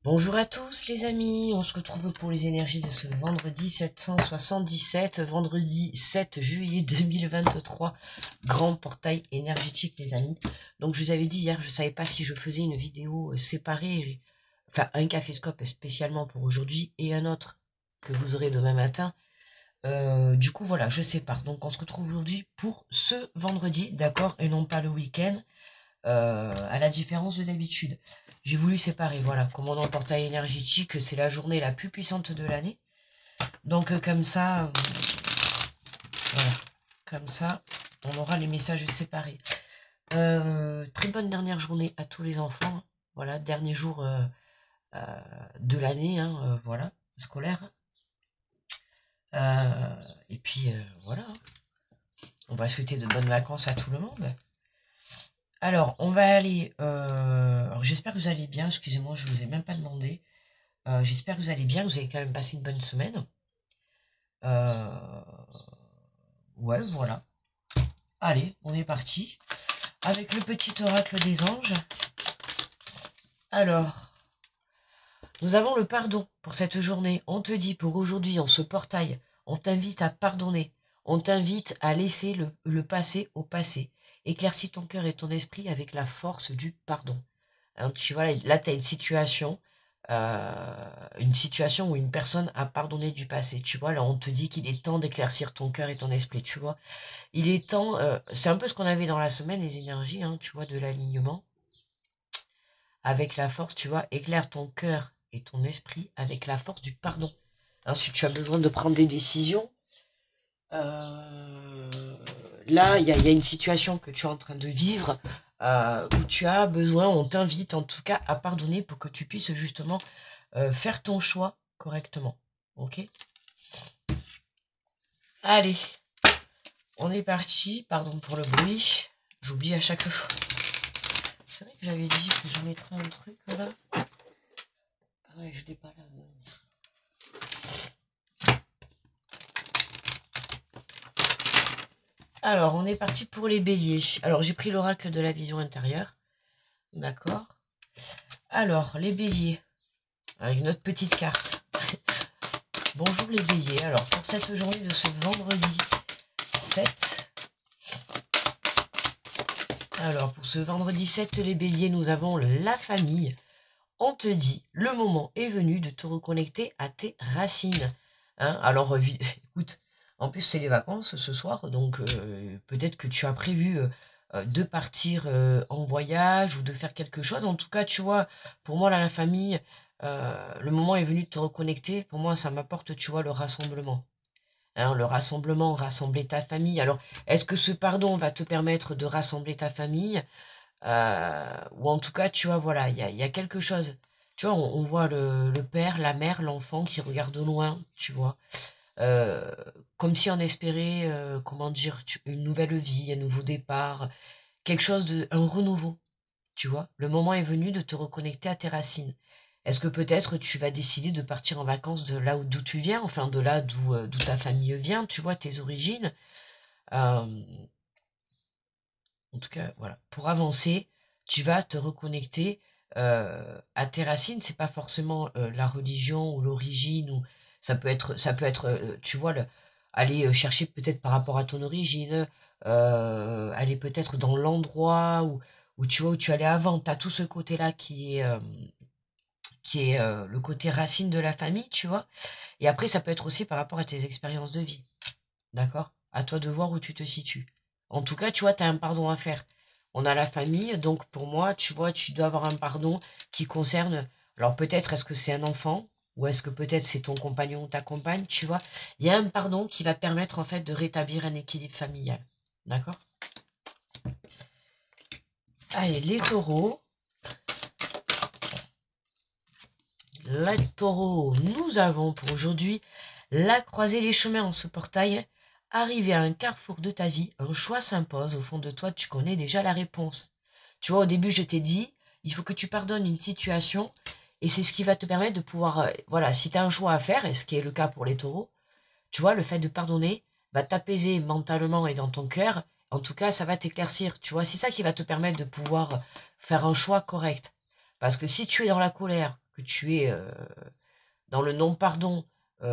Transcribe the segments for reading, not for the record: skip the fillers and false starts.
Bonjour à tous les amis, on se retrouve pour les énergies de ce vendredi 777, vendredi 7 juillet 2023, grand portail énergétique les amis. Donc je vous avais dit hier, je ne savais pas si je faisais une vidéo séparée, enfin un caféscope spécialement pour aujourd'hui et un autre que vous aurez demain matin. Du coup voilà, je sépare, donc on se retrouve aujourd'hui pour ce vendredi, d'accord, et non pas le week-end. À la différence de d'habitude. J'ai voulu séparer, voilà, comme on est en portail énergétique, c'est la journée la plus puissante de l'année. Donc comme ça, voilà, comme ça, on aura les messages séparés. Très bonne dernière journée à tous les enfants. Voilà, dernier jour de l'année, hein, voilà, scolaire. Et puis voilà, on va souhaiter de bonnes vacances à tout le monde. Alors, on va aller... alors, j'espère que vous allez bien. Excusez-moi, je ne vous ai même pas demandé. J'espère que vous allez bien. Vous avez quand même passé une bonne semaine. Ouais, voilà. Allez, on est parti. Avec le petit oracle des anges. Alors, nous avons le pardon pour cette journée. On te dit pour aujourd'hui, en ce portail, on t'invite à pardonner. On t'invite à laisser le passé au passé. Éclaircis ton cœur et ton esprit avec la force du pardon. Hein, tu vois, là, tu as une situation où une personne a pardonné du passé. Tu vois, là, on te dit qu'il est temps d'éclaircir ton cœur et ton esprit. Tu vois, il est temps. C'est un peu ce qu'on avait dans la semaine, les énergies, hein, tu vois, de l'alignement. Avec la force, tu vois, éclaire ton cœur et ton esprit avec la force du pardon. Hein, si tu as besoin de prendre des décisions, là, il y a une situation que tu es en train de vivre où tu as besoin, on t'invite en tout cas à pardonner pour que tu puisses justement faire ton choix correctement. Ok? Allez, on est parti. Pardon pour le bruit. J'oublie à chaque fois. C'est vrai que j'avais dit que je mettrais un truc là. Ah ouais, je l'ai pas là. Alors, on est parti pour les béliers. Alors, j'ai pris l'oracle de la vision intérieure. D'accord. Alors, les béliers. Avec notre petite carte. Bonjour les béliers. Alors, pour cette journée de ce vendredi 7. Alors, pour ce vendredi 7, les béliers, nous avons la famille. On te dit, le moment est venu de te reconnecter à tes racines. Hein, alors, écoute, en plus, c'est les vacances ce soir, donc peut-être que tu as prévu de partir en voyage ou de faire quelque chose. En tout cas, tu vois, pour moi, là, la famille, le moment est venu de te reconnecter. Pour moi, ça m'apporte, tu vois, le rassemblement. Hein, le rassemblement, rassembler ta famille. Alors, est-ce que ce pardon va te permettre de rassembler ta famille ou en tout cas, tu vois, voilà, il y a quelque chose. Tu vois, on voit le père, la mère, l'enfant qui regarde de loin, tu vois. Euh, Comme si on espérait, comment dire, une nouvelle vie, un nouveau départ, quelque chose un renouveau, tu vois. Le moment est venu de te reconnecter à tes racines. Est-ce que peut-être tu vas décider de partir en vacances de là d'où tu viens, enfin de là d'où ta famille vient, tu vois, tes origines. Euh, En tout cas, voilà. Pour avancer, tu vas te reconnecter à tes racines. C'est pas forcément la religion ou l'origine ou ça peut être, tu vois, aller chercher peut-être par rapport à ton origine, aller peut-être dans l'endroit où tu vois où tu allais avant. T'as tout ce côté-là qui est le côté racine de la famille, tu vois. Et après, ça peut être aussi par rapport à tes expériences de vie. D'accord? À toi de voir où tu te situes. En tout cas, tu vois, tu as un pardon à faire. On a la famille, donc pour moi, tu vois, tu dois avoir un pardon qui concerne. Alors peut-être est-ce que c'est un enfant, ou est-ce que peut-être c'est ton compagnon ou ta compagne, tu vois. Il y a un pardon qui va permettre en fait de rétablir un équilibre familial. D'accord? Allez, les taureaux. Les taureaux, nous avons pour aujourd'hui la croisée des chemins en ce portail. Arrivé à un carrefour de ta vie, un choix s'impose. Au fond de toi, tu connais déjà la réponse. Tu vois, au début, je t'ai dit, il faut que tu pardonnes une situation. Et c'est ce qui va te permettre de pouvoir, voilà, si tu as un choix à faire, et ce qui est le cas pour les taureaux, tu vois, le fait de pardonner va t'apaiser mentalement et dans ton cœur. En tout cas, ça va t'éclaircir. Tu vois, c'est ça qui va te permettre de pouvoir faire un choix correct. Parce que si tu es dans la colère, que tu es dans le non-pardon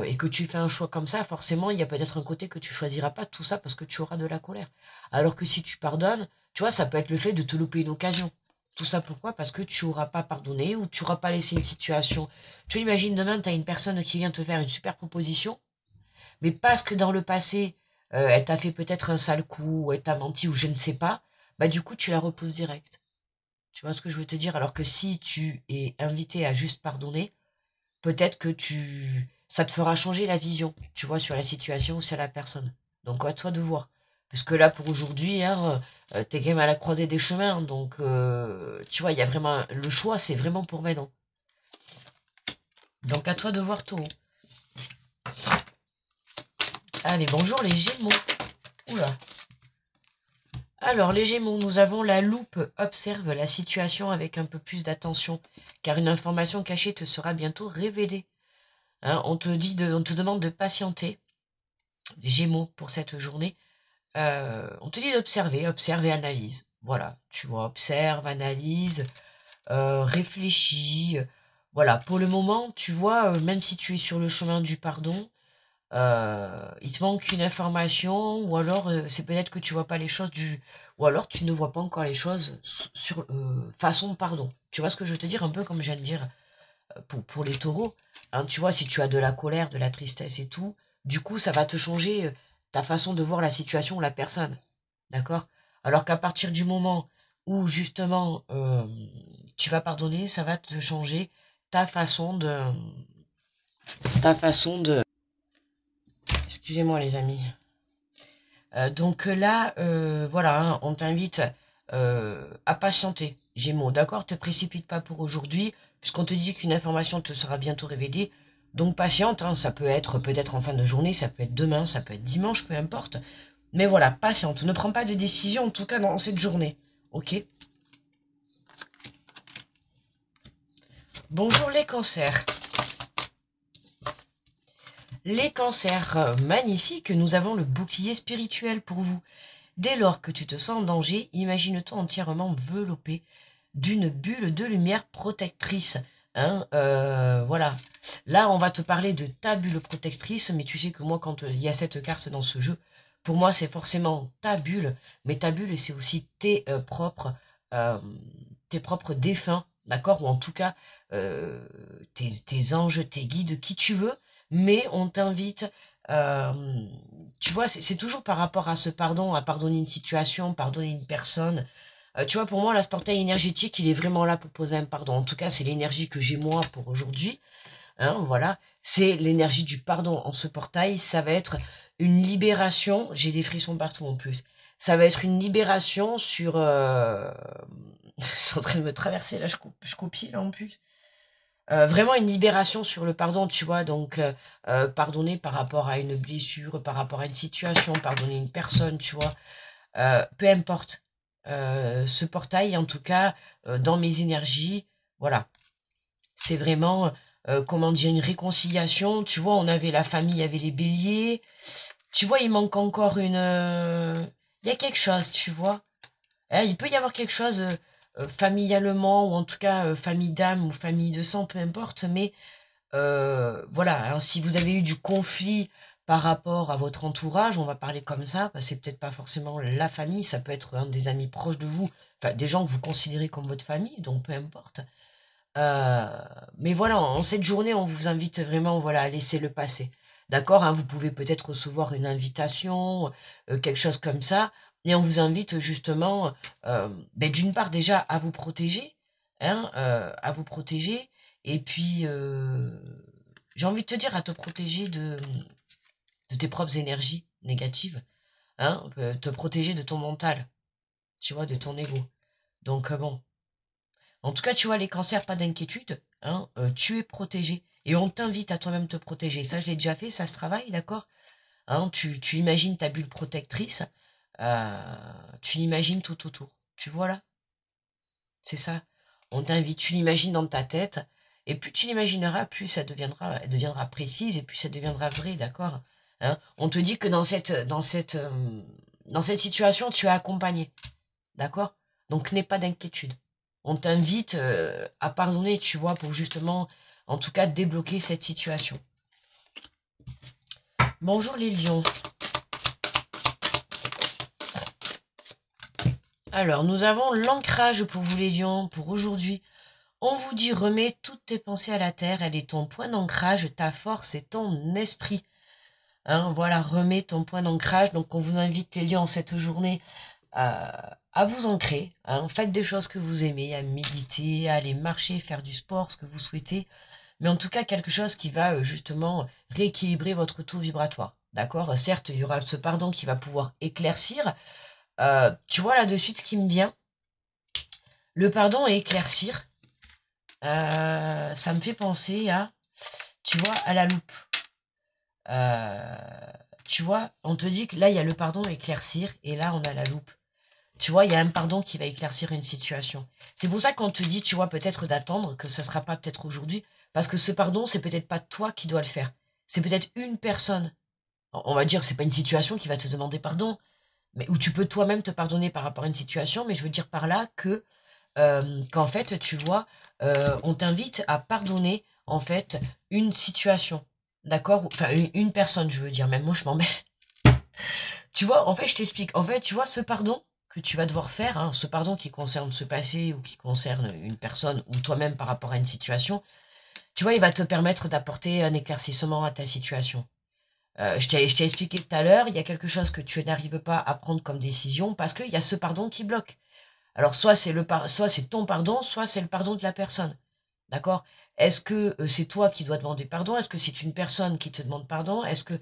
et que tu fais un choix comme ça, forcément, il y a peut-être un côté que tu choisiras pas tout ça parce que tu auras de la colère. Alors que si tu pardonnes, tu vois, ça peut être le fait de te louper une occasion. Tout ça pourquoi? Parce que tu n'auras pas pardonné ou tu n'auras pas laissé une situation. Tu imagines demain, tu as une personne qui vient te faire une super proposition, mais parce que dans le passé, elle t'a fait peut-être un sale coup, ou elle t'a menti, ou je ne sais pas, bah du coup, tu la reposes direct. Tu vois ce que je veux te dire? Alors que si tu es invité à juste pardonner, peut-être que ça te fera changer la vision, tu vois, sur la situation ou sur la personne. Donc à toi de voir. Puisque là, pour aujourd'hui, hein, t'es quand même à la croisée des chemins, donc tu vois, il y a vraiment le choix, c'est vraiment pour maintenant. Donc à toi de voir tout. Allez, bonjour les Gémeaux. Oula. Alors, les Gémeaux, nous avons la loupe. Observe la situation avec un peu plus d'attention, car une information cachée te sera bientôt révélée. Hein, on te demande de patienter, les Gémeaux, pour cette journée. On te dit d'observer, observe et analyse. Voilà, tu vois, observe, analyse, réfléchis. Voilà, pour le moment, tu vois, même si tu es sur le chemin du pardon, il te manque une information, ou alors c'est peut-être que tu vois pas les choses ou alors tu ne vois pas encore les choses sur façon pardon. Tu vois ce que je veux te dire, un peu comme je viens de dire pour les taureaux. Hein, tu vois, si tu as de la colère, de la tristesse et tout, du coup, ça va te changer ta façon de voir la situation ou la personne. D'accord? Alors qu'à partir du moment où justement tu vas pardonner, ça va te changer ta façon de ta façon de excusez-moi les amis. Donc là, voilà, hein, on t'invite à patienter, Gémeaux. D'accord? Te précipite pas pour aujourd'hui, puisqu'on te dit qu'une information te sera bientôt révélée. Donc patiente, hein, ça peut être peut-être en fin de journée, ça peut être demain, ça peut être dimanche, peu importe. Mais voilà, patiente. Ne prends pas de décision, en tout cas dans cette journée. Ok? Bonjour les cancers. Les cancers, magnifiques, nous avons le bouclier spirituel pour vous. Dès lors que tu te sens en danger, imagine-toi entièrement enveloppé d'une bulle de lumière protectrice. Hein, voilà. Là, on va te parler de ta bulle protectrice, mais tu sais que moi, quand il y a cette carte dans ce jeu, pour moi, c'est forcément ta bulle, mais ta bulle, c'est aussi euh, tes propres défunts, d'accord? Ou en tout cas, tes anges, tes guides, qui tu veux, mais on t'invite tu vois, c'est toujours par rapport à ce pardon, à pardonner une situation, pardonner une personne. Tu vois, pour moi, là, ce portail énergétique, il est vraiment là pour poser un pardon. En tout cas, c'est l'énergie que j'ai moi pour aujourd'hui. Hein, voilà, c'est l'énergie du pardon en ce portail. Ça va être une libération. J'ai des frissons partout en plus. Ça va être une libération sur... c'est en train de me traverser, là, je copie, là, en plus. Vraiment une libération sur le pardon, tu vois, donc pardonner par rapport à une blessure, par rapport à une situation, pardonner une personne, tu vois, peu importe. Ce portail, en tout cas, dans mes énergies, voilà, c'est vraiment, comment dire, une réconciliation, tu vois, on avait la famille, il y avait les béliers, tu vois, il manque encore il y a quelque chose, tu vois. Hein, il peut y avoir quelque chose familialement, ou en tout cas famille d'âme ou famille de sang, peu importe, mais voilà, hein, si vous avez eu du conflit par rapport à votre entourage, on va parler comme ça, parce que c'est peut-être pas forcément la famille, ça peut être un des amis proches de vous, enfin des gens que vous considérez comme votre famille, donc peu importe. Euh, mais voilà, en cette journée, on vous invite vraiment, voilà, à laisser le passer. D'accord, hein, vous pouvez peut-être recevoir une invitation, quelque chose comme ça, et on vous invite justement, ben, d'une part déjà à vous protéger, hein, à vous protéger, et puis j'ai envie de te dire à te protéger de tes propres énergies négatives, hein, te protéger de ton mental, tu vois, de ton ego. Donc bon. En tout cas, tu vois, les cancers, pas d'inquiétude, hein, tu es protégé. Et on t'invite à toi-même te protéger. Ça, je l'ai déjà fait, ça se travaille, d'accord? Hein, tu imagines ta bulle protectrice, tu l'imagines tout autour. Tu vois là? C'est ça. On t'invite, tu l'imagines dans ta tête, et plus tu l'imagineras, plus elle deviendra précise, et plus ça deviendra vrai, d'accord? Hein, on te dit que dans cette situation, tu es accompagné, d'accord? Donc n'aie pas d'inquiétude. on t'invite à pardonner, tu vois, pour justement, en tout cas, débloquer cette situation. Bonjour les lions. Alors, nous avons l'ancrage pour vous les lions, pour aujourd'hui. On vous dit, remets toutes tes pensées à la terre, elle est ton point d'ancrage, ta force et ton esprit. Hein, voilà, remets ton point d'ancrage. Donc, on vous invite les lions cette journée à vous ancrer. Hein, faites des choses que vous aimez, à méditer, à aller marcher, faire du sport, ce que vous souhaitez. Mais en tout cas, quelque chose qui va justement rééquilibrer votre taux vibratoire. D'accord? Certes, il y aura ce pardon qui va pouvoir éclaircir. Tu vois là de suite ce qui me vient. Le pardon et éclaircir, ça me fait penser à, tu vois, à la loupe. Tu vois, on te dit que là, il y a le pardon éclaircir, et là, on a la loupe. Tu vois, il y a un pardon qui va éclaircir une situation. C'est pour ça qu'on te dit, tu vois, peut-être d'attendre, que ça ne sera pas peut-être aujourd'hui, parce que ce pardon, c'est peut-être pas toi qui dois le faire. C'est peut-être une personne. On va dire que c'est pas une situation qui va te demander pardon, mais où tu peux toi-même te pardonner par rapport à une situation, mais je veux dire par là que qu'en fait, tu vois, on t'invite à pardonner, en fait, une situation. D'accord? Enfin, une personne, je veux dire. Même moi, je m'en mêle. Tu vois, en fait, je t'explique. En fait, tu vois, ce pardon que tu vas devoir faire, hein, ce pardon qui concerne ce passé ou qui concerne une personne ou toi-même par rapport à une situation, tu vois, il va te permettre d'apporter un éclaircissement à ta situation. Je t'ai expliqué tout à l'heure, il y a quelque chose que tu n'arrives pas à prendre comme décision parce qu'il y a ce pardon qui bloque. Alors, soit c'est ton pardon, soit c'est le pardon de la personne. D'accord? Est-ce que c'est toi qui dois demander pardon? Est-ce que c'est une personne qui te demande pardon? Est-ce que,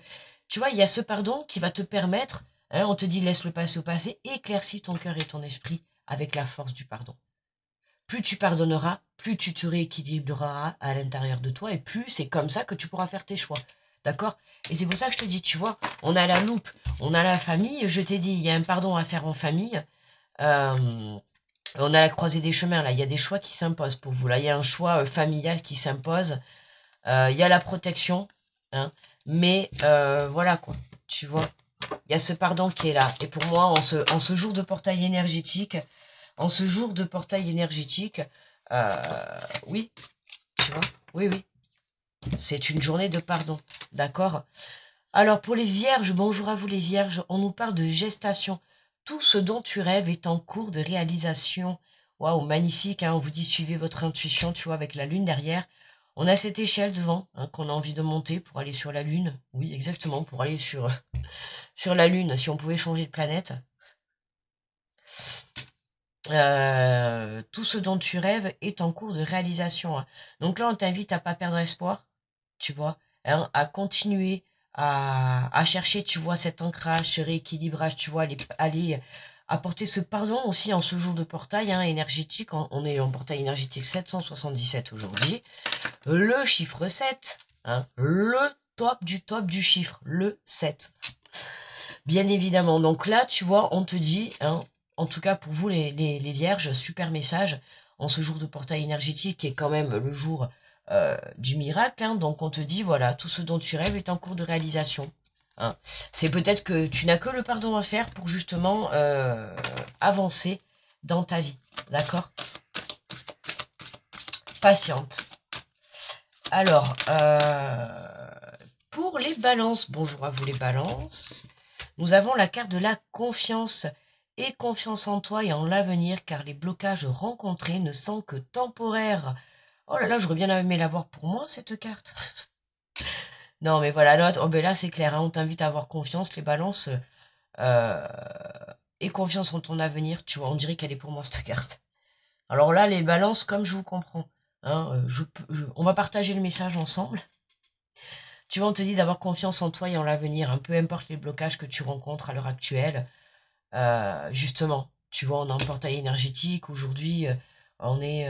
tu vois, il y a ce pardon qui va te permettre, hein, on te dit laisse le passé au passé, éclaircis ton cœur et ton esprit avec la force du pardon. Plus tu pardonneras, plus tu te rééquilibreras à l'intérieur de toi et plus c'est comme ça que tu pourras faire tes choix. D'accord? Et c'est pour ça que je te dis, tu vois, on a la loupe, on a la famille, je t'ai dit, il y a un pardon à faire en famille. On a la croisée des chemins, là, il y a des choix qui s'imposent pour vous. Là, il y a un choix familial qui s'impose. Il y a la protection, hein, mais voilà quoi, tu vois. Il y a ce pardon qui est là. Et pour moi, en ce jour de portail énergétique, euh, oui, tu vois, oui, oui, c'est une journée de pardon, d'accord? Alors pour les vierges, bonjour à vous les vierges, on nous parle de gestation. Tout ce dont tu rêves est en cours de réalisation. Waouh, magnifique, hein, on vous dit suivez votre intuition, tu vois, avec la lune derrière. On a cette échelle devant, hein, qu'on a envie de monter pour aller sur la lune. Oui, exactement, pour aller sur, sur la lune, si on pouvait changer de planète. Tout ce dont tu rêves est en cours de réalisation, hein. Donc là, on t'invite à pas perdre espoir, tu vois, hein, à continuer à chercher, tu vois, cet ancrage, ce rééquilibrage, tu vois, aller apporter ce pardon aussi en ce jour de portail, hein, énergétique. On est en portail énergétique 777 aujourd'hui. Le chiffre 7, hein, le top du chiffre, le 7. Bien évidemment. Donc là, tu vois, on te dit, hein, en tout cas pour vous les vierges, super message en ce jour de portail énergétique qui est quand même le jour du miracle. Hein, donc on te dit, voilà, tout ce dont tu rêves est en cours de réalisation. Hein. C'est peut-être que tu n'as que le pardon à faire pour justement avancer dans ta vie. D'accord? Patiente. Alors, pour les balances, bonjour à vous les balances. Nous avons la carte de la confiance. Et confiance en toi et en l'avenir, car les blocages rencontrés ne sont que temporaires. Oh là là, j'aurais bien aimé l'avoir pour moi, cette carte. Non, mais voilà, là, oh, ben là c'est clair, hein, on t'invite à avoir confiance, les balances, euh, et confiance en ton avenir, tu vois, on dirait qu'elle est pour moi, cette carte. Alors là, les balances, comme je vous comprends, hein, on va partager le message ensemble. Tu vois, on te dit d'avoir confiance en toi et en l'avenir, hein, peu importe les blocages que tu rencontres à l'heure actuelle. Justement, tu vois, on est en portail énergétique. Aujourd'hui, on est...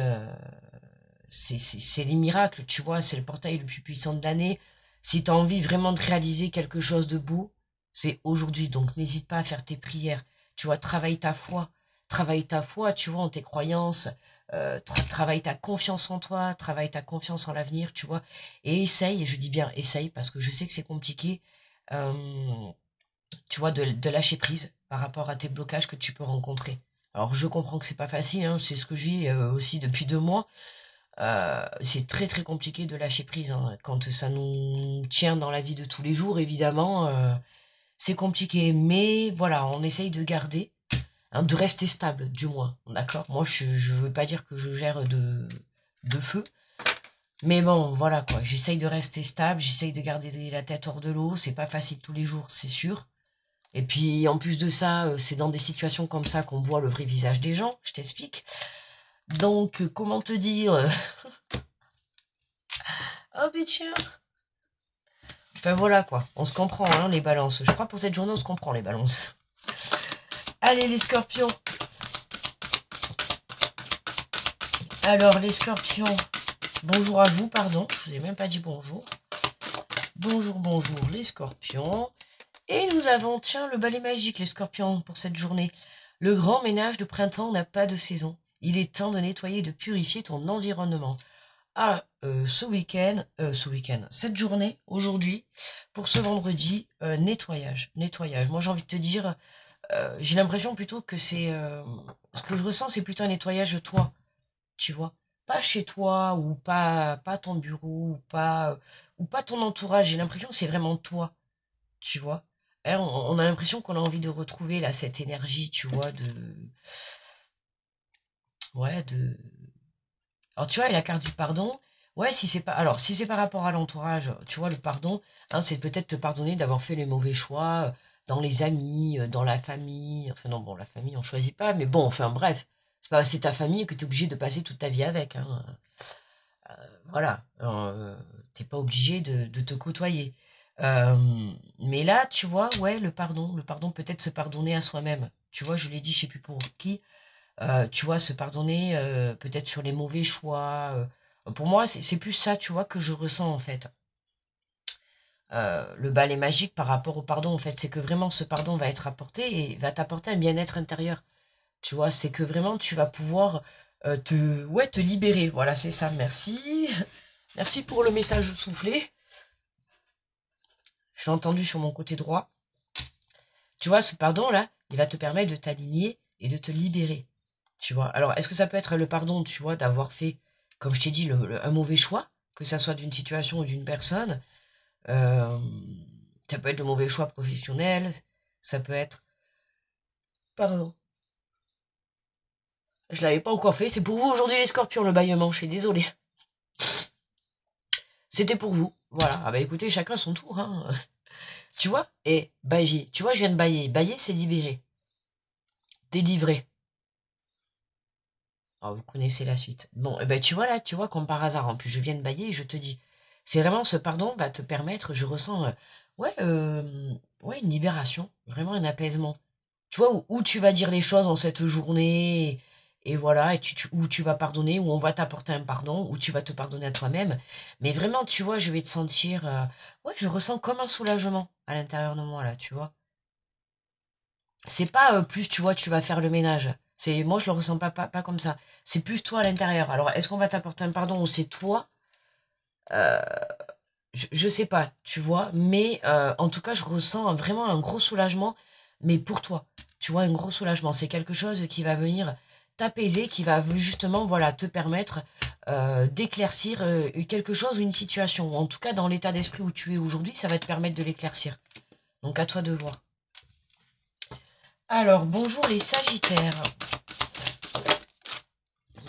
c'est les miracles, tu vois, c'est le portail le plus puissant de l'année. Si tu as envie vraiment de réaliser quelque chose de beau, c'est aujourd'hui. Donc n'hésite pas à faire tes prières. Tu vois, travaille ta foi. Travaille ta foi, tu vois, en tes croyances. Travaille ta confiance en toi. Travaille ta confiance en l'avenir, tu vois. Et essaye, et je dis bien essaye, parce que je sais que c'est compliqué. Tu vois, de lâcher prise par rapport à tes blocages que tu peux rencontrer. Alors je comprends que c'est pas facile, hein, c'est ce que je vis aussi depuis 2 mois. C'est très très compliqué de lâcher prise, hein. Quand ça nous tient dans la vie de tous les jours, évidemment, c'est compliqué. Mais voilà, on essaye de garder, hein, de rester stable, du moins. D'accord? Moi, je veux pas dire que je gère de feu. Mais bon, voilà quoi, j'essaye de rester stable, j'essaye de garder la tête hors de l'eau. C'est pas facile tous les jours, c'est sûr. Et puis en plus de ça, c'est dans des situations comme ça qu'on voit le vrai visage des gens, je t'explique. Donc, comment te dire oh mais tiens. Enfin voilà quoi, on se comprend hein, les balances. Je crois pour cette journée on se comprend les balances. Allez les scorpions. Alors les scorpions, bonjour à vous, pardon, je vous ai même pas dit bonjour. Bonjour, bonjour les scorpions. Et nous avons, tiens, le balai magique les scorpions pour cette journée. Le grand ménage de printemps n'a pas de saison. Il est temps de nettoyer et de purifier ton environnement. Ah, cette journée, aujourd'hui, pour ce vendredi, nettoyage. Moi, j'ai envie de te dire, j'ai l'impression plutôt que ce que je ressens, c'est plutôt un nettoyage de toi, tu vois. Pas chez toi, ou pas ton bureau, ou pas ton entourage. J'ai l'impression que c'est vraiment toi, tu vois. Hein, on a l'impression qu'on a envie de retrouver, là, cette énergie, tu vois, ouais, alors tu vois, et la carte du pardon, ouais, si c'est pas, alors si c'est par rapport à l'entourage, tu vois, le pardon, hein, c'est peut-être te pardonner d'avoir fait les mauvais choix dans les amis, dans la famille, enfin non, bon, la famille on choisit pas, mais bon, enfin bref, c'est ta famille que tu es obligé de passer toute ta vie avec, hein, voilà, t'es pas obligé de te côtoyer. Mais là, tu vois, ouais, le pardon peut-être se pardonner à soi-même. Tu vois, je l'ai dit, je sais plus pour qui, tu vois, se pardonner peut-être sur les mauvais choix. Pour moi, c'est plus ça, tu vois, que je ressens en fait. Le balai magique par rapport au pardon, en fait, c'est que vraiment ce pardon va être apporté et va t'apporter un bien-être intérieur. Tu vois, c'est que vraiment tu vas pouvoir ouais, te libérer. Voilà, c'est ça. Merci. Merci pour le message soufflé. Je l'ai entendu sur mon côté droit. Tu vois, ce pardon-là, il va te permettre de t'aligner et de te libérer. Tu vois. Alors, est-ce que ça peut être le pardon, tu vois, d'avoir fait, comme je t'ai dit, un mauvais choix, que ça soit d'une situation ou d'une personne. euh, Ça peut être le mauvais choix professionnel. Ça peut être... Pardon. Je l'avais pas encore fait. C'est pour vous aujourd'hui les scorpions, le bâillement. Je suis désolée. C'était pour vous. Voilà. Ah bah écoutez, chacun son tour. Hein. Tu vois. Et bailler. Tu vois, je viens de bailler. Bailler, c'est libérer. Délivrer. Ah, vous connaissez la suite. Bon, eh ben, tu vois là, tu vois, comme par hasard, en plus je viens de bailler et je te dis, c'est vraiment ce pardon va te permettre, je ressens, ouais, ouais, une libération, vraiment un apaisement. Tu vois, où tu vas dire les choses en cette journée, et voilà, où tu vas pardonner, où on va t'apporter un pardon, où tu vas te pardonner à toi-même. Mais vraiment, tu vois, je vais te sentir, ouais, je ressens comme un soulagement à l'intérieur de moi, là, tu vois. C'est pas plus, tu vois, tu vas faire le ménage. C'est moi, je le ressens pas comme ça. C'est plus toi à l'intérieur. Alors, est-ce qu'on va t'apporter un pardon ou c'est toi? Euh, je sais pas, tu vois. Mais en tout cas, je ressens vraiment un gros soulagement. Mais pour toi, tu vois, un gros soulagement. C'est quelque chose qui va venir t'apaiser, qui va justement, voilà, te permettre d'éclaircir quelque chose ou une situation. Ou en tout cas, dans l'état d'esprit où tu es aujourd'hui, ça va te permettre de l'éclaircir. Donc, à toi de voir. Alors, bonjour les Sagittaires.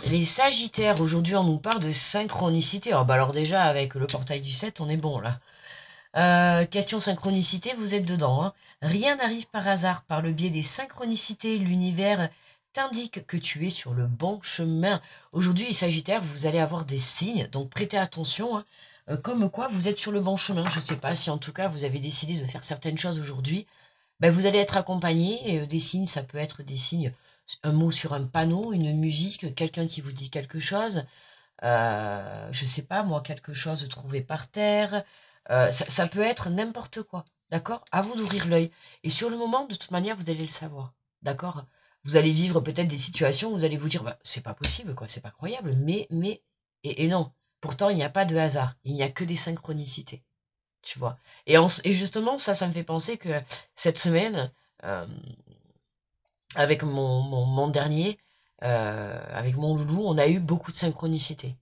Les Sagittaires, aujourd'hui on nous parle de synchronicité. Oh, bah alors déjà avec le portail du 7, on est bon là. Question synchronicité, vous êtes dedans. Hein. Rien n'arrive par hasard. Par le biais des synchronicités, l'univers t'indique que tu es sur le bon chemin. Aujourd'hui les Sagittaires, vous allez avoir des signes, donc prêtez attention. Hein. Comme quoi vous êtes sur le bon chemin. Je ne sais pas si en tout cas vous avez décidé de faire certaines choses aujourd'hui. Ben, vous allez être accompagné. Des signes, ça peut être des signes, un mot sur un panneau, une musique, quelqu'un qui vous dit quelque chose, je sais pas moi, quelque chose trouvé par terre. Ça peut être n'importe quoi, d'accord? À vous d'ouvrir l'œil. Et sur le moment, de toute manière, vous allez le savoir, d'accord? Vous allez vivre peut-être des situations où vous allez vous dire, bah, c'est pas possible, quoi, c'est pas croyable, et non. Pourtant, il n'y a pas de hasard, il n'y a que des synchronicités. Tu vois. Et justement, ça me fait penser que cette semaine, euh, avec mon dernier, avec mon loulou, on a eu beaucoup de synchronicité.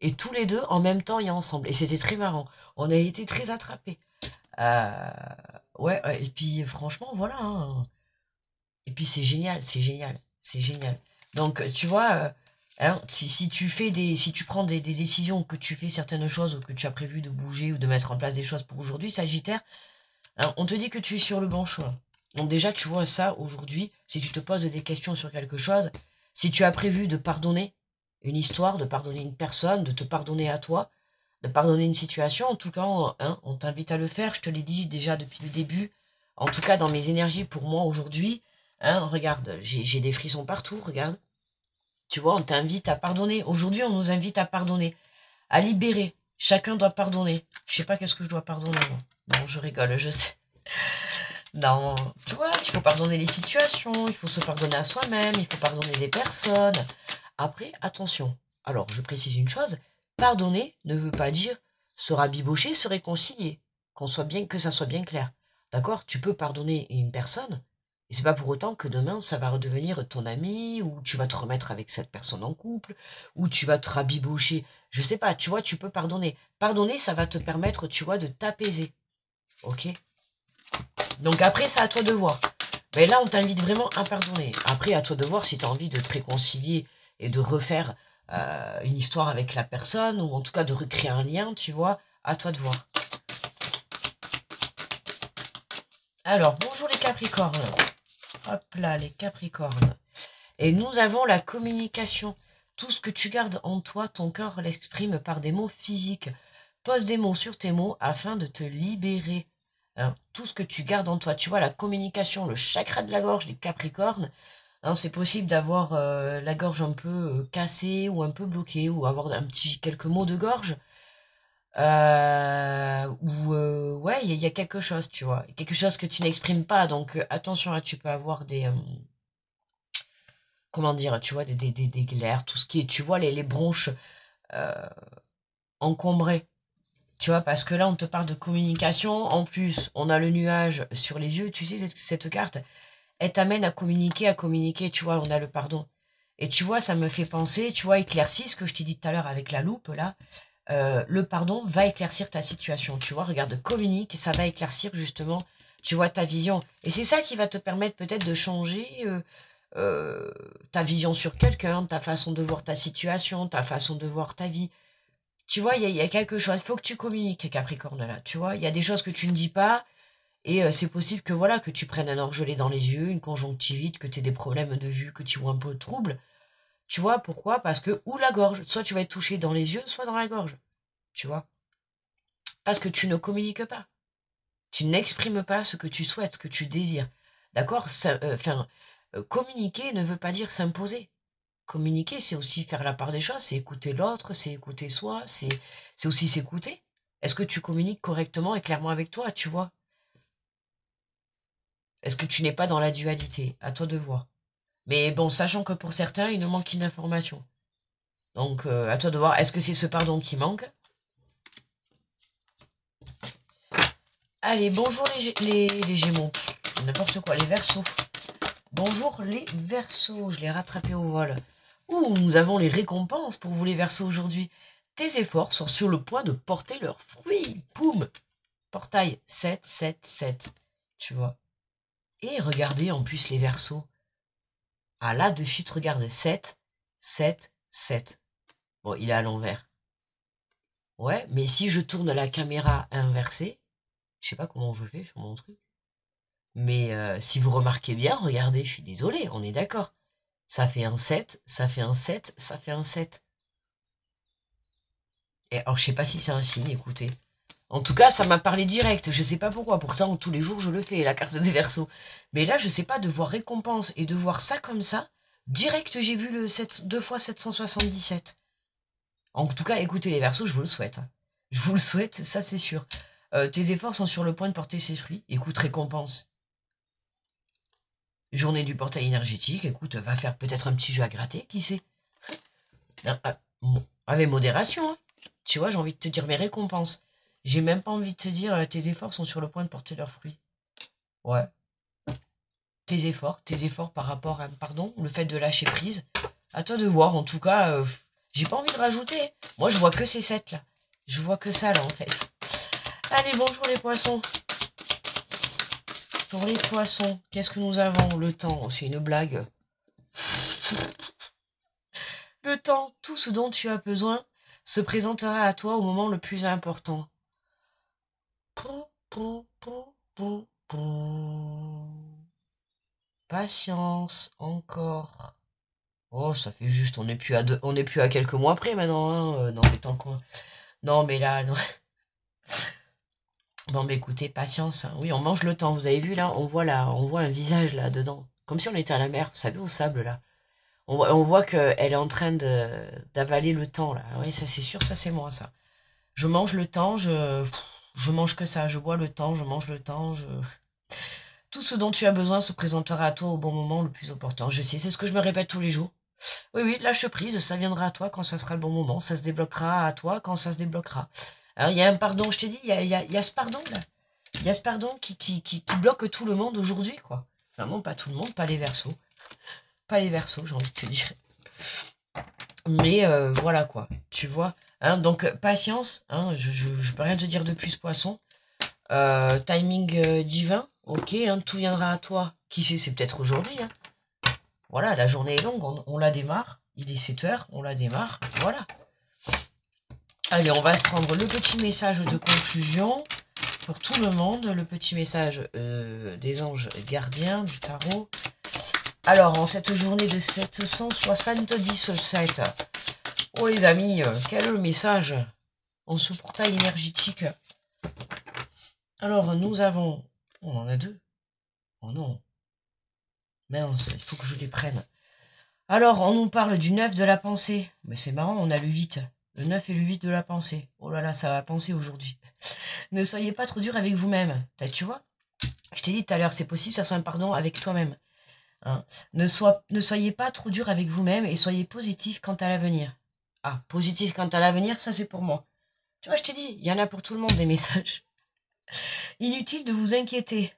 Et tous les deux en même temps et ensemble. Et c'était très marrant. On a été très attrapés. Euh, ouais, et puis franchement, voilà, hein. Et puis c'est génial, c'est génial, c'est génial. Donc tu vois, hein, si tu fais si tu prends des décisions, que tu fais certaines choses, ou que tu as prévu de bouger ou de mettre en place des choses pour aujourd'hui, Sagittaire, hein, on te dit que tu es sur le bon chemin. Donc déjà, tu vois ça aujourd'hui, si tu te poses des questions sur quelque chose, si tu as prévu de pardonner une histoire, de pardonner une personne, de te pardonner à toi, de pardonner une situation, en tout cas, hein, on t'invite à le faire, je te l'ai dit déjà depuis le début, en tout cas dans mes énergies pour moi aujourd'hui, hein, regarde, j'ai des frissons partout, regarde, tu vois, on t'invite à pardonner, aujourd'hui on nous invite à pardonner, à libérer, chacun doit pardonner, je sais pas qu'est-ce que je dois pardonner, non, je rigole, je sais, non, tu vois, il faut pardonner les situations, il faut se pardonner à soi-même, il faut pardonner des personnes. Après, attention. Alors, je précise une chose, pardonner ne veut pas dire se rabibocher, se réconcilier. Que ça soit bien clair. D'accord? Tu peux pardonner une personne, et c'est pas pour autant que demain ça va redevenir ton ami, ou tu vas te remettre avec cette personne en couple, ou tu vas te rabibocher. Je sais pas, tu vois, tu peux pardonner. Pardonner, ça va te permettre, tu vois, de t'apaiser. Ok? Donc après, c'est à toi de voir. Mais là, on t'invite vraiment à pardonner. Après, à toi de voir si tu as envie de te réconcilier et de refaire une histoire avec la personne, ou en tout cas de recréer un lien, tu vois. À toi de voir. Alors, bonjour les Capricornes. Hop là, les Capricornes. Et nous avons la communication. Tout ce que tu gardes en toi, ton cœur l'exprime par des mots physiques. Pose des mots sur tes mots afin de te libérer. Hein, tout ce que tu gardes en toi, tu vois, la communication, le chakra de la gorge des Capricornes, hein, c'est possible d'avoir la gorge un peu cassée ou un peu bloquée, ou avoir quelques maux de gorge, ou ouais, il y a quelque chose, tu vois, quelque chose que tu n'exprimes pas, donc attention, là, tu peux avoir comment dire, tu vois, des glaires, tout ce qui est, tu vois, les bronches euh, encombrées. Tu vois, parce que là, on te parle de communication. En plus, on a le nuage sur les yeux. Tu sais, cette carte, elle t'amène à communiquer. Tu vois, on a le pardon. Et tu vois, ça me fait penser, tu vois, éclaircis ce que je t'ai dit tout à l'heure avec la loupe, là. Le pardon va éclaircir ta situation. Tu vois, regarde, communique, ça va éclaircir justement, tu vois, ta vision. Et c'est ça qui va te permettre peut-être de changer euh, ta vision sur quelqu'un, ta façon de voir ta situation, ta façon de voir ta vie. Tu vois, il y a quelque chose. Il faut que tu communiques, Capricorne, là. Tu vois, il y a des choses que tu ne dis pas. Et c'est possible que voilà, que tu prennes un orgelet dans les yeux, une conjonctivite, que tu aies des problèmes de vue, que tu vois un peu de trouble. Tu vois, pourquoi? Parce que, ou la gorge. Soit tu vas être touché dans les yeux, soit dans la gorge. Tu vois? Parce que tu ne communiques pas. Tu n'exprimes pas ce que tu souhaites, ce que tu désires. D'accord? Communiquer ne veut pas dire s'imposer. Communiquer, c'est aussi faire la part des choses, c'est écouter l'autre, c'est écouter soi, c'est aussi s'écouter. Est-ce que tu communiques correctement et clairement avec toi, tu vois? Est-ce que tu n'es pas dans la dualité? À toi de voir. Mais bon, sachant que pour certains, il nous manque une information. Donc, à toi de voir, est-ce que c'est ce pardon qui manque? Allez, bonjour les Gémeaux. N'importe quoi, les Verseaux. Bonjour les Verseaux, je l'ai rattrapé au vol. Ouh, nous avons les récompenses pour vous les Verseaux aujourd'hui. Tes efforts sont sur le point de porter leurs fruits. Poum! Portail 7, 7, 7. Tu vois. Et regardez en plus les Verseaux. Ah là, de suite, regarde. 7, 7, 7. Bon, il est à l'envers. Ouais, mais si je tourne la caméra inversée, je sais pas comment je fais sur mon truc. Mais si vous remarquez bien, regardez, je suis désolé, on est d'accord. Ça fait un 7, ça fait un 7, ça fait un 7. Et alors, je sais pas si c'est un signe, écoutez. En tout cas, ça m'a parlé direct, je sais pas pourquoi. Pourtant, tous les jours, je le fais, la carte des Verseaux. Mais là, je sais pas, de voir récompense et de voir ça comme ça, direct, j'ai vu le 7, 2 fois 777. En tout cas, écoutez les Verseaux, je vous le souhaite, hein. Je vous le souhaite, ça c'est sûr. Tes efforts sont sur le point de porter ses fruits. Écoute, récompense. Journée du portail énergétique, écoute, va faire peut-être un petit jeu à gratter, qui sait? Hein, avec modération, hein. Tu vois, j'ai envie de te dire mes récompenses. J'ai même pas envie de te dire tes efforts sont sur le point de porter leurs fruits. Ouais. tes efforts par rapport à, pardon, le fait de lâcher prise. À toi de voir, en tout cas, j'ai pas envie de rajouter. Moi, je vois que ces 7 là. Je vois que ça là, en fait. Allez, bonjour les poissons. Pour les poissons, qu'est-ce que nous avons? Le temps, c'est une blague. Le temps, tout ce dont tu as besoin, se présentera à toi au moment le plus important. Patience, encore. Oh, ça fait juste, on n'est plus à on n'est plus à quelques mois près maintenant, hein. Non, mais tant qu'on... Non, mais là, non. Bon, mais écoutez, patience, hein. Oui, on mange le temps. Vous avez vu là, on voit un visage là dedans, comme si on était à la mer. Vous savez, au sable là. On voit qu'elle est en train d'avaler le temps là. Oui, ça c'est sûr, ça c'est moi ça. Je mange le temps, je mange que ça. Je bois le temps, je mange le temps. Tout ce dont tu as besoin se présentera à toi au bon moment le plus opportun. Je sais, c'est ce que je me répète tous les jours. Oui, oui, lâche prise, ça viendra à toi quand ça sera le bon moment. Ça se débloquera à toi quand ça se débloquera. Alors, il y a un pardon, je t'ai dit, il y a ce pardon là. Il y a ce pardon qui bloque tout le monde aujourd'hui, quoi. Enfin, non, pas tout le monde, pas les Verseaux. Pas les Verseaux, j'ai envie de te dire. Mais voilà, quoi. Tu vois. Hein, donc, patience. Hein, je peux rien te dire de plus, poisson. Timing divin. Ok, hein, tout viendra à toi. Qui sait, c'est peut-être aujourd'hui. Hein. Voilà, la journée est longue, on la démarre. Il est 7 heures, on la démarre. Voilà. Allez, on va prendre le petit message de conclusion pour tout le monde. Le petit message des anges gardiens du tarot. Alors, en cette journée de 777, oh les amis, quel est le message en ce portail énergétique? Alors, nous avons... On en a deux. Oh non. Mince, il faut que je les prenne. Alors, on nous parle du 9 de la pensée. Mais c'est marrant, on a le 8. Le 9 et le 8 de la pensée. Oh là là, ça va penser aujourd'hui. Ne soyez pas trop dur avec vous-même. Tu vois? Je t'ai dit tout à l'heure, c'est possible, ça soit un pardon avec toi-même. Hein, ne soyez pas trop dur avec vous-même et soyez positif quant à l'avenir. Ah, positif quant à l'avenir, ça c'est pour moi. Tu vois, je t'ai dit, il y en a pour tout le monde des messages. Inutile de vous inquiéter.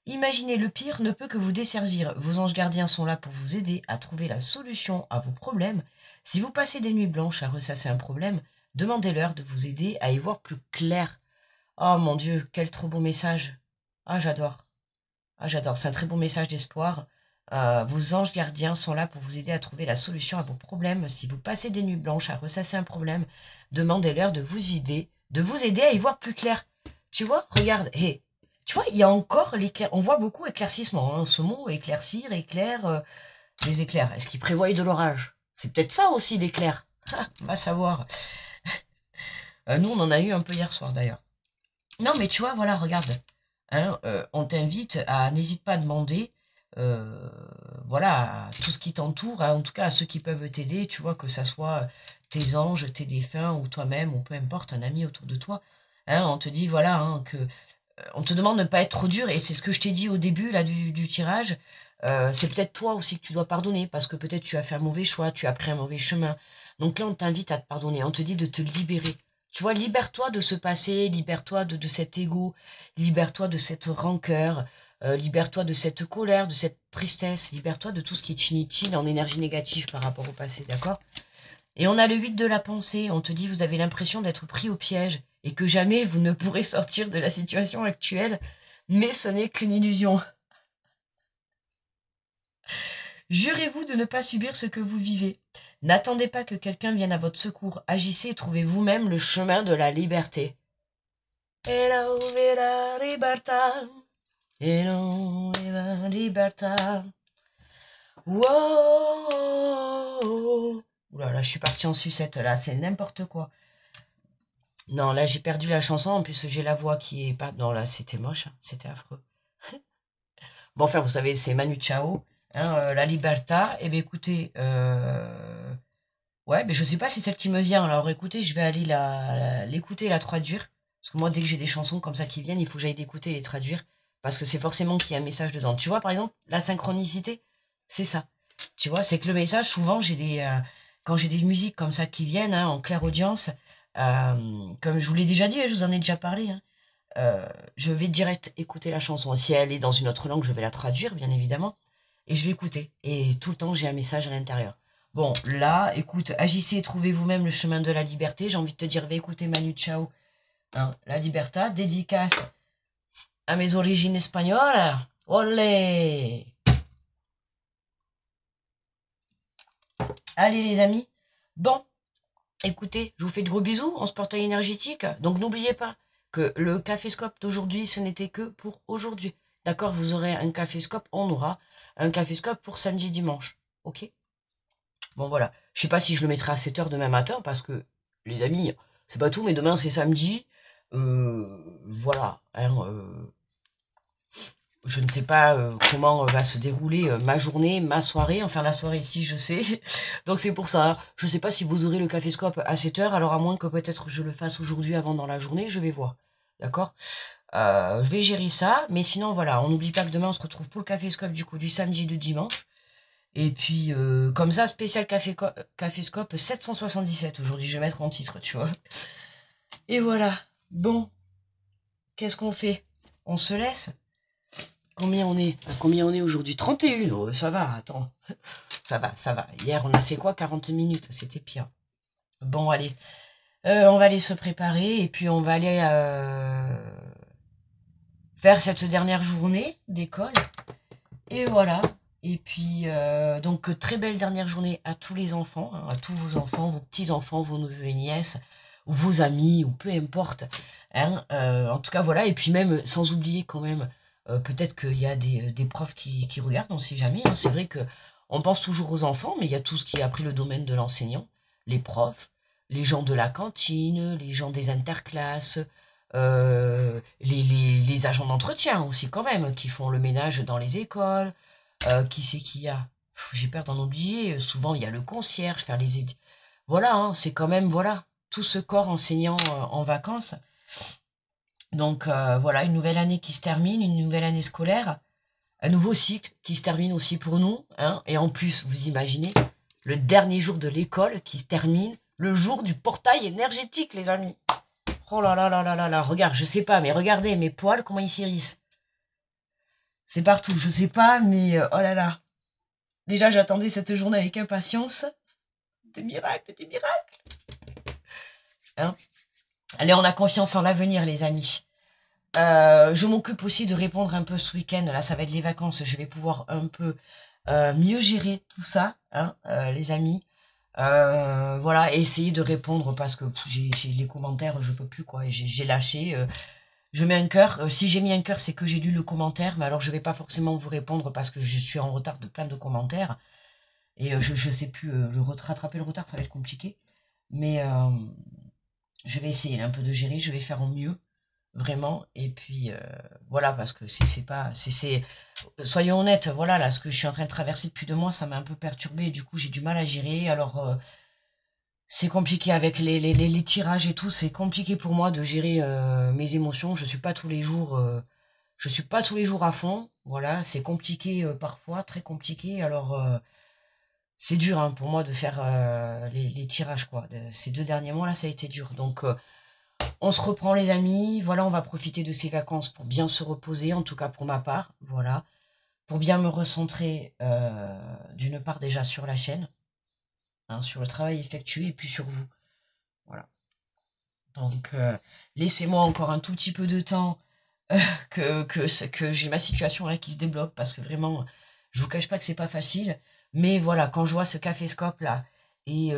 Imaginez le pire ne peut que vous desservir. Vos anges gardiens sont là pour vous aider à trouver la solution à vos problèmes. Si vous passez des nuits blanches à ressasser un problème, demandez-leur de vous aider à y voir plus clair. Oh mon Dieu, quel trop beau message. Ah, j'adore. Ah, j'adore. C'est un très beau message d'espoir. Vos anges gardiens sont là pour vous aider à trouver la solution à vos problèmes. Si vous passez des nuits blanches à ressasser un problème, demandez-leur de vous aider à y voir plus clair. Tu vois, regarde, hey, tu vois, il y a encore l'éclair. On voit beaucoup éclaircissement. Hein, ce mot éclaircir, éclair, les éclairs. Est-ce qu'ils prévoient de l'orage? C'est peut-être ça aussi l'éclair. On va savoir. Nous, on en a eu un peu hier soir d'ailleurs. Non, mais tu vois, voilà, regarde. Hein, on t'invite à, n'hésite pas à demander, voilà, à tout ce qui t'entoure, hein, en tout cas à ceux qui peuvent t'aider, tu vois, que ça soit tes anges, tes défunts, ou toi-même, ou peu importe, un ami autour de toi. Hein, on te dit, voilà, hein, que on te demande de ne pas être trop dur, et c'est ce que je t'ai dit au début là du tirage. C'est peut-être toi aussi que tu dois pardonner, parce que peut-être tu as fait un mauvais choix, tu as pris un mauvais chemin. Donc là, on t'invite à te pardonner, on te dit de te libérer. Tu vois, libère-toi de ce passé, libère-toi de cet ego, libère-toi de cette rancœur, libère-toi de cette colère, de cette tristesse, libère-toi de tout ce qui est inutile en énergie négative par rapport au passé, d'accord? Et on a le 8 de la pensée, on te dit vous avez l'impression d'être pris au piège et que jamais vous ne pourrez sortir de la situation actuelle, mais ce n'est qu'une illusion. Jurez-vous de ne pas subir ce que vous vivez. N'attendez pas que quelqu'un vienne à votre secours. Agissez et trouvez vous-même le chemin de la liberté. Hello, la libertà. Hello, la libertà. Wow. Oula, là, je suis partie en sucette, là, c'est n'importe quoi. Non, là, j'ai perdu la chanson, en plus, j'ai la voix qui est pas... Non, là, c'était moche, hein. C'était affreux. Bon, enfin, vous savez, c'est Manu Chao, hein, La Libertà. Eh bien, écoutez, ouais, mais je sais pas si c'est celle qui me vient. Alors, écoutez, je vais aller l'écouter et la traduire. Parce que moi, dès que j'ai des chansons comme ça qui viennent, il faut que j'aille l'écouter et les traduire. Parce que c'est forcément qu'il y a un message dedans. Tu vois, par exemple, la synchronicité, c'est ça. Tu vois, c'est que le message, souvent, quand j'ai des musiques comme ça qui viennent, hein, en claire audience, comme je vous l'ai déjà dit, je vous en ai déjà parlé, hein, je vais direct écouter la chanson. Si elle est dans une autre langue, je vais la traduire, bien évidemment. Et je vais écouter. Et tout le temps, j'ai un message à l'intérieur. Bon, là, écoute, agissez et trouvez vous-même le chemin de la liberté. J'ai envie de te dire, va écouter Manu Chao, hein, La Libertad. Dédicace à mes origines espagnoles. Olé! Allez, les amis. Bon, écoutez, je vous fais de gros bisous. On se porte à énergétique. Donc, n'oubliez pas que le caféscope d'aujourd'hui, ce n'était que pour aujourd'hui. D'accord, vous aurez un caféscope, on aura un caféscope pour samedi et dimanche. Ok? Bon, voilà. Je sais pas si je le mettrai à 7h demain matin, parce que, les amis, c'est pas tout, mais demain, c'est samedi. Voilà. Hein, je ne sais pas comment va se dérouler ma journée, ma soirée. Enfin, la soirée ici, je sais. Donc, c'est pour ça. Je ne sais pas si vous aurez le caféscope à 7h, alors à moins que peut-être je le fasse aujourd'hui avant dans la journée, je vais voir. D'accord? Je vais gérer ça. Mais sinon, voilà, on n'oublie pas que demain, on se retrouve pour le caféscope du coup du samedi et du dimanche. Et puis, comme ça, spécial caféscope 777. Aujourd'hui, je vais mettre en titre, tu vois. Et voilà. Bon, qu'est-ce qu'on fait? On se laisse? Combien on est? Combien on est aujourd'hui? 31. Oh, ça va, attends. Ça va, ça va. Hier, on a fait quoi? 40 minutes. C'était pire. Bon, allez. On va aller se préparer et puis on va aller faire cette dernière journée d'école. Et voilà. Et puis, donc, très belle dernière journée à tous les enfants, hein, à tous vos enfants, vos petits-enfants, vos neveux et nièces, ou vos amis, ou peu importe. Hein, en tout cas, voilà. Et puis même, sans oublier quand même, peut-être qu'il y a des profs qui regardent, on ne sait jamais. Hein. C'est vrai que on pense toujours aux enfants, mais il y a tout ce qui a pris le domaine de l'enseignant, les profs, les gens de la cantine, les gens des interclasses, les agents d'entretien aussi quand même, qui font le ménage dans les écoles. Qui c'est qu'il y a? J'ai peur d'en oublier. Souvent, il y a le concierge, faire les études. Voilà, hein, c'est quand même, voilà, tout ce corps enseignant en vacances. Donc, voilà, une nouvelle année qui se termine, une nouvelle année scolaire, un nouveau cycle qui se termine aussi pour nous. Hein, et en plus, vous imaginez, le dernier jour de l'école qui se termine, le jour du portail énergétique, les amis. Oh là là là là là là, regarde, je sais pas, mais regardez mes poils, comment ils s'hérissent. C'est partout, je sais pas, mais oh là là. Déjà, j'attendais cette journée avec impatience. Des miracles, des miracles. Hein? Allez, on a confiance en l'avenir, les amis. Je m'occupe aussi de répondre un peu ce week-end. Là, ça va être les vacances. Je vais pouvoir un peu mieux gérer tout ça, hein, les amis. Voilà, et essayer de répondre parce que j'ai les commentaires, je peux plus, quoi. Et j'ai lâché. Je mets un cœur. Si j'ai mis un cœur, c'est que j'ai lu le commentaire. Mais alors, je vais pas forcément vous répondre parce que je suis en retard de plein de commentaires. Et je sais plus, rattraper le retard, ça va être compliqué. Mais je vais essayer un peu de gérer, je vais faire au mieux, vraiment. Et puis voilà, parce que c'est pas. Soyons honnêtes, voilà, là, ce que je suis en train de traverser depuis 2 mois, ça m'a un peu perturbé. Et du coup, j'ai du mal à gérer. Alors, c'est compliqué avec les tirages et tout. C'est compliqué pour moi de gérer mes émotions. Je suis pas tous les jours. Je suis pas tous les jours à fond. Voilà, c'est compliqué parfois, très compliqué. Alors. C'est dur hein, pour moi de faire les tirages quoi. Ces 2 derniers mois là ça a été dur. Donc on se reprend les amis, voilà on va profiter de ces vacances pour bien se reposer, en tout cas pour ma part, voilà. Pour bien me recentrer d'une part déjà sur la chaîne, hein, sur le travail effectué et puis sur vous. Voilà. Donc laissez-moi encore un tout petit peu de temps que j'ai ma situation là qui se débloque parce que vraiment je vous cache pas que c'est pas facile. Mais voilà, quand je vois ce caféscope là, et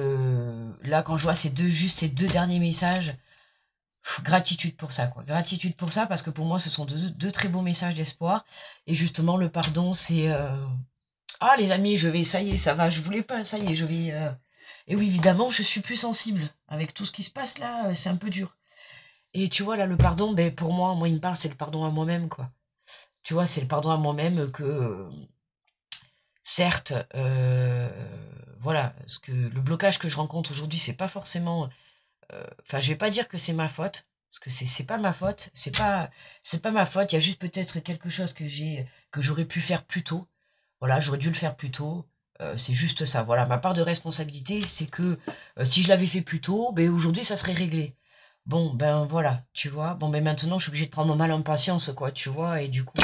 là quand je vois juste ces 2 derniers messages, gratitude pour ça quoi. Gratitude pour ça parce que pour moi ce sont deux très beaux messages d'espoir. Et justement le pardon c'est ah les amis je vais, ça y est ça va, je voulais pas, ça y est je vais et oui évidemment je suis plus sensible avec tout ce qui se passe là, c'est un peu dur. Et tu vois là le pardon, ben pour moi il me parle, c'est le pardon à moi-même quoi. Tu vois c'est le pardon à moi-même que certes, voilà, le blocage que je rencontre aujourd'hui, c'est pas forcément, enfin, je vais pas dire que c'est ma faute, parce que c'est pas ma faute, c'est pas ma faute. Il y a juste peut-être quelque chose que j'aurais pu faire plus tôt. Voilà, j'aurais dû le faire plus tôt. C'est juste ça. Voilà, ma part de responsabilité, c'est que si je l'avais fait plus tôt, ben aujourd'hui, ça serait réglé. Bon, ben voilà, tu vois. Bon, ben maintenant, je suis obligée de prendre mon mal en patience, quoi, tu vois. Et du coup,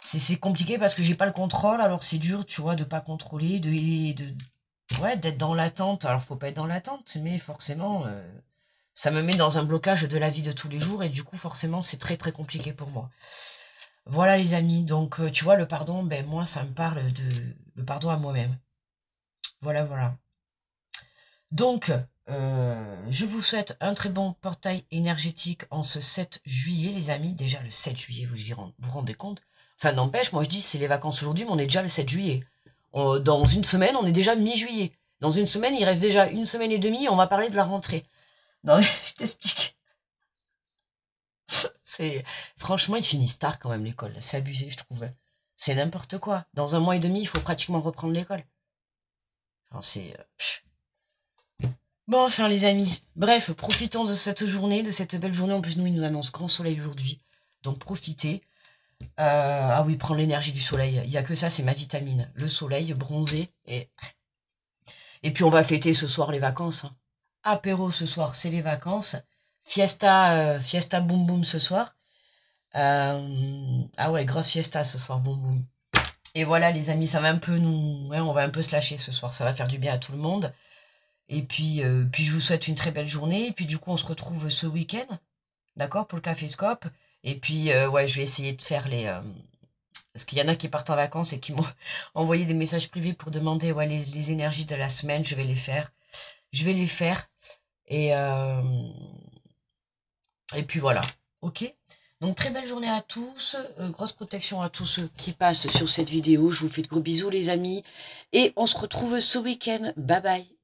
c'est compliqué parce que j'ai pas le contrôle. Alors c'est dur, tu vois, de pas contrôler, ouais, d'être dans l'attente. Alors faut pas être dans l'attente, mais forcément, ça me met dans un blocage de la vie de tous les jours. Et du coup, forcément, c'est très très compliqué pour moi. Voilà les amis, donc tu vois, le pardon, ben moi, ça me parle de le pardon à moi-même. Voilà, voilà. Donc, je vous souhaite un très bon portail énergétique en ce 7 juillet, les amis. Déjà le 7 juillet, vous rendez compte? Enfin, n'empêche, moi je dis c'est les vacances aujourd'hui, mais on est déjà le 7 juillet. Dans une semaine, on est déjà mi-juillet. Dans une semaine, il reste déjà une semaine et demie, on va parler de la rentrée. Non, mais je t'explique. C'est Franchement, ils finissent tard quand même l'école. C'est abusé, je trouve. C'est n'importe quoi. Dans un mois et demi, il faut pratiquement reprendre l'école. Enfin, bon, enfin les amis, bref, profitons de cette journée, de cette belle journée. En plus, nous, il nous annonce grand soleil aujourd'hui. Donc profitez. Ah oui, prendre l'énergie du soleil. Il n'y a que ça, c'est ma vitamine. Le soleil, bronzé. Et puis on va fêter ce soir les vacances, hein. Apéro ce soir, c'est les vacances. Fiesta, fiesta boum boum ce soir. Ah ouais, grosse fiesta ce soir, boum boum. Et voilà les amis, ça va un peu ouais, on va un peu se lâcher ce soir. Ça va faire du bien à tout le monde. Et puis je vous souhaite une très belle journée. Et puis du coup, on se retrouve ce week-end, d'accord, pour le Café Scope. Et puis, ouais, je vais essayer de faire parce qu'il y en a qui partent en vacances et qui m'ont envoyé des messages privés pour demander ouais, les énergies de la semaine. Je vais les faire. Je vais les faire. Et, euh, et puis voilà, ok. Donc très belle journée à tous. Grosse protection à tous ceux qui passent sur cette vidéo. Je vous fais de gros bisous les amis. Et on se retrouve ce week-end. Bye bye.